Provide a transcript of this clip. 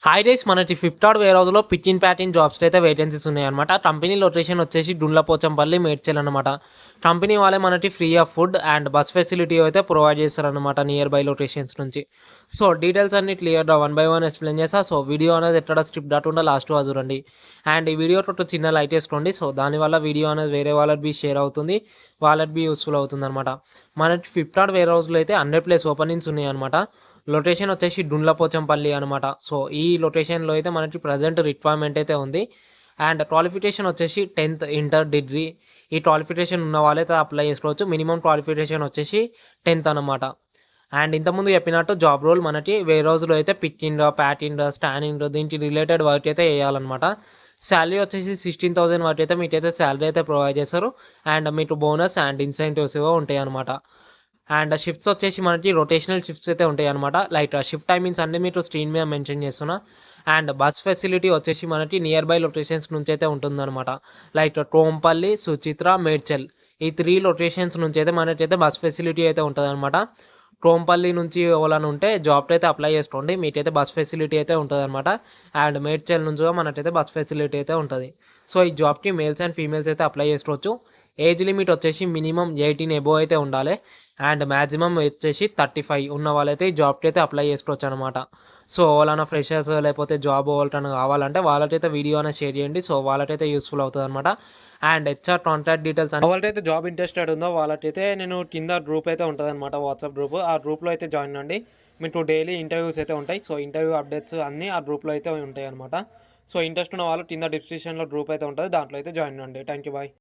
Hi days మనకి Flipkart wear హౌస్లో picking packing jobs అయితే వేకెన్సీస్ ఉన్నాయన్నమాట. కంపెనీ లొకేషన్ వచ్చేసి డుండ్లపోచంపల్లి మేడ్చల్ అనమాట. కంపెనీ వాళ్ళే మనకి free of food and bus facility అయితే ప్రొవైడ్ చేస్తారనమాట నియర్ బై లొకేషన్స్ నుంచి. సో డీటెయిల్స్ అన్ని క్లియర్గా వన్ బై వన్ ఎక్స్ప్లెయిన్ చేస్తా. సో వీడియో అనేది ఎక్కడ స్కిప్ కాకుండా లాస్ట్ వరకు చూడండి. అండ్ ఈ వీడియో ఒక చిన్న లైక్ చేసుకోండి. సో దానివల్ల వీడియో అనేది వేరే వాళ్ళకి బి షేర్ అవుతుంది, వాళ్ళకి బి యూస్ఫుల్ అవుతుంది అనమాట. మనకి ఫ్లిప్కార్ట్ వేర్ హౌస్లో అయితే 100+ ఓపెనింగ్స్ ఉన్నాయి అనమాట. లొకేషన్ వచ్చేసి డుండ్లపోచంపల్లి అనమాట. సో ఈ లొకేషన్లో అయితే మనకి ప్రజెంట్ రిక్వైర్మెంట్ అయితే ఉంది. అండ్ క్వాలిఫికేషన్ వచ్చేసి 10th ఇంటర్ డిగ్రీ ఈ క్వాలిఫికేషన్ ఉన్న వాళ్ళైతే అప్లై చేసుకోవచ్చు. మినిమం క్వాలిఫికేషన్ వచ్చేసి 10th అనమాట. అండ్ ఇంతకుముందు చెప్పినట్టు జాబ్ రోల్ మనకి వేరే రోజులో అయితే పికింగ్, ప్యాకింగ్, స్టాండింగ్ దీనికి రిలేటెడ్ వర్క్ అయితే వేయాలన్నమాట. శాలరీ వచ్చేసి 16,000 వరకు అయితే మీకైతే శాలరీ అయితే ప్రొవైడ్ చేస్తారు. అండ్ మీకు బోనస్ అండ్ ఇన్సెంటివ్స్ ఉంటాయి అనమాట. అండ్ షిఫ్ట్స్ వచ్చేసి మనకి రొటేషనల్ షిఫ్ట్స్ అయితే ఉంటాయి అనమాట. లైక్ షిఫ్ట్ టైమింగ్స్ అన్నీ మీరు స్క్రీన్ మీద మెన్షన్ చేస్తున్నా. అండ్ బస్ ఫెసిలిటీ వచ్చేసి మనకి నియర్ బై లొకేషన్స్ నుంచి అయితే ఉంటుందన్నమాట. లైక్ కోంపల్లి, సుచిత్ర, మేడ్చల్ ఈ 3 లొకేషన్స్ నుంచి అయితే మనకైతే బస్ ఫెసిలిటీ అయితే ఉంటుంది అనమాట. కోంపల్లి నుంచి ఎవరైనా ఉంటే జాబ్కి అయితే అప్లై చేసుకోండి, మీకైతే బస్ ఫెసిలిటీ అయితే ఉంటుంది అనమాట. అండ్ మేడ్చల్ నుంచి మనకైతే బస్ ఫెసిలిటీ అయితే ఉంటుంది. సో ఈ జాబ్కి మేల్స్ అండ్ ఫీమేల్స్ అయితే అప్లై చేసుకోవచ్చు. ఏజ్ లిమిట్ వచ్చేసి మినిమం 18 ఎబోవ్ అయితే ఉండాలి. అండ్ మ్యాక్సిమం వచ్చేసి 35 ఉన్న వాళ్ళైతే ఈ జాబ్కి అయితే అప్లై చేసుకోవచ్చు అనమాట. సో వాళ్ళైనా ఫ్రెషర్స్ లేకపోతే జాబ్ వాళ్ళకైనా కావాలంటే వాళ్ళకైతే వీడియో అనేది షేర్ చేయండి. సో వాళ్ళకైతే యూస్ఫుల్ అవుతుంది అనమాట. అండ్ హెచ్ఆర్ కాంటాక్ట్ డీటెయిల్స్ అని ఎవరికైతే జాబ్ ఇంట్రెస్టెడ్ ఉందో వాళ్ళకైతే నేను కింద గ్రూప్ అయితే ఉంటుంది అనమాట, వాట్సాప్ గ్రూప్. ఆ గ్రూప్లో అయితే జాయిన్ అండి. మీకు డైలీ ఇంటర్వ్యూస్ అయితే ఉంటాయి. సో ఇంటర్వ్యూ అప్డేట్స్ అన్నీ ఆ గ్రూప్లో అయితే ఉంటాయి అనమాట. సో ఇంట్రెస్ట్ ఉన్న వాళ్ళు కింద డిస్క్రిప్షన్లో గ్రూప్ అయితే ఉంటుంది, దాంట్లో అయితే జాయిన్ అండి. Thank you, bye.